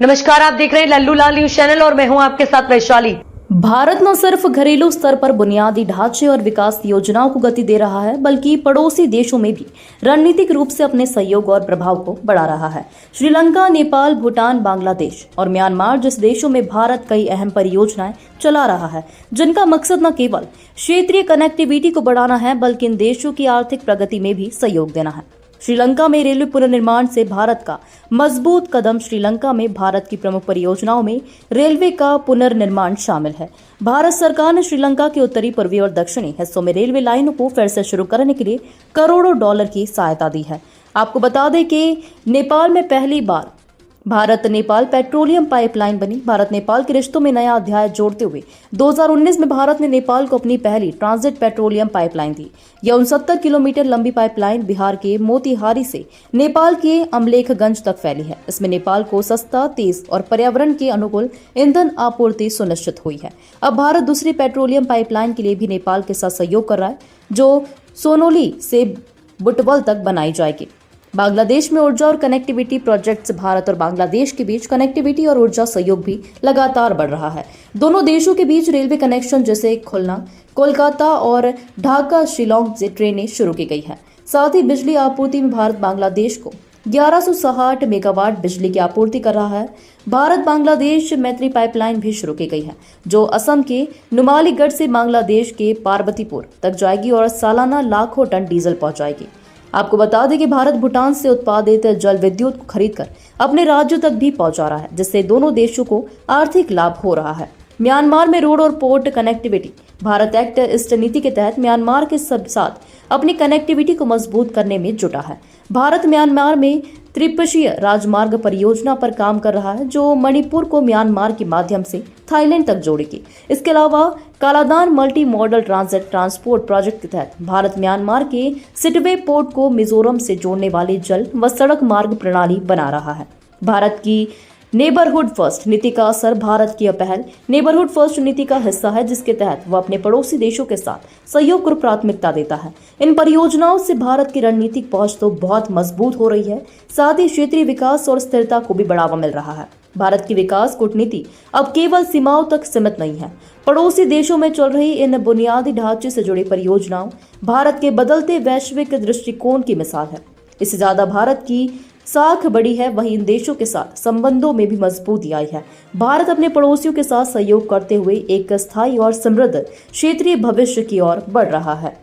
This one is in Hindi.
नमस्कार, आप देख रहे हैं लल्लू लाल न्यूज चैनल और मैं हूं आपके साथ वैशाली। भारत न सिर्फ घरेलू स्तर पर बुनियादी ढांचे और विकास योजनाओं को गति दे रहा है, बल्कि पड़ोसी देशों में भी रणनीतिक रूप से अपने सहयोग और प्रभाव को बढ़ा रहा है। श्रीलंका, नेपाल, भूटान, बांग्लादेश और म्यांमार जैसे देशों में भारत कई अहम परियोजनाएं चला रहा है, जिनका मकसद न केवल क्षेत्रीय कनेक्टिविटी को बढ़ाना है, बल्कि इन देशों की आर्थिक प्रगति में भी सहयोग देना है। श्रीलंका में रेलवे पुनर्निर्माण से भारत का मजबूत कदम। श्रीलंका में भारत की प्रमुख परियोजनाओं में रेलवे का पुनर्निर्माण शामिल है। भारत सरकार ने श्रीलंका के उत्तरी, पूर्वी और दक्षिणी हिस्सों में रेलवे लाइनों को फिर से शुरू करने के लिए करोड़ों डॉलर की सहायता दी है। आपको बता दें कि नेपाल में पहली बार भारत नेपाल पेट्रोलियम पाइपलाइन बनी। भारत नेपाल के रिश्तों में नया अध्याय जोड़ते हुए 2019 में भारत ने नेपाल को अपनी पहली ट्रांजिट पेट्रोलियम पाइपलाइन दी। यह 69 किलोमीटर लंबी पाइपलाइन बिहार के मोतिहारी से नेपाल के अमलेखगंज तक फैली है। इसमें नेपाल को सस्ता, तेज और पर्यावरण के अनुकूल ईंधन आपूर्ति सुनिश्चित हुई है। अब भारत दूसरी पेट्रोलियम पाइपलाइन के लिए भी नेपाल के साथ सहयोग कर रहा है, जो सोनोली से बुटवल तक बनाई जाएगी। बांग्लादेश में ऊर्जा और कनेक्टिविटी प्रोजेक्ट्स। भारत और बांग्लादेश के बीच कनेक्टिविटी और ऊर्जा सहयोग भी लगातार बढ़ रहा है। दोनों देशों के बीच रेलवे कनेक्शन जैसे खुलना, कोलकाता और ढाका, शिलोंग से ट्रेनें शुरू की गई है। साथ ही बिजली आपूर्ति में भारत बांग्लादेश को 1160 मेगावाट बिजली की आपूर्ति कर रहा है। भारत बांग्लादेश मैत्री पाइपलाइन भी शुरू की गई है, जो असम के नुमालीगढ़ से बांग्लादेश के पार्वतीपुर तक जाएगी और सालाना लाखों टन डीजल पहुंचाएगी। आपको बता दें कि भारत भूटान से उत्पादित जल विद्युत को खरीदकर अपने राज्यों तक भी पहुंचा रहा है, जिससे दोनों देशों को आर्थिक लाभ हो रहा है। म्यांमार में रोड और port connectivity. Bharat act east नीति के तहत म्यांमार के साथ अपनी कनेक्टिविटी को मजबूत करने में जुटा है। भारत म्यांमार में त्रिपक्षीय राजमार्ग परियोजना पर काम कर रहा है, जो मणिपुर को म्यांमार के माध्यम से थाईलैंड तक जोड़ेगी। इसके अलावा Kaladan multi modal transit transport project के तहत भारत म्यांमार के सिटवे पोर्ट को मिजोरम से जोड़ने वाली जल व सड़क मार्ग प्रणाली बना रहा है। भारत की नेबरहुड फर्स्ट नीति का असर। भारत की यह पहल नेबरहुड फर्स्ट नीति का हिस्सा है, जिसके तहत वह अपने पड़ोसी देशों के साथ सहयोग को प्राथमिकता देता है। इन परियोजनाओं से भारत की रणनीतिक पहुंच तो बहुत मजबूत हो रही है, साथ ही क्षेत्रीय विकास और स्थिरता को भी बढ़ावा मिल रहा है। भारत की विकास कूटनीति अब केवल सीमाओं तक सीमित नहीं है। पड़ोसी देशों में चल रही इन बुनियादी ढांचे से जुड़ी परियोजनाओं भारत के बदलते वैश्विक दृष्टिकोण की मिसाल है। इससे ज्यादा भारत की साख बढ़ी है, वहीं इन देशों के साथ संबंधों में भी मजबूती आई है। भारत अपने पड़ोसियों के साथ सहयोग करते हुए एक स्थायी और समृद्ध क्षेत्रीय भविष्य की ओर बढ़ रहा है।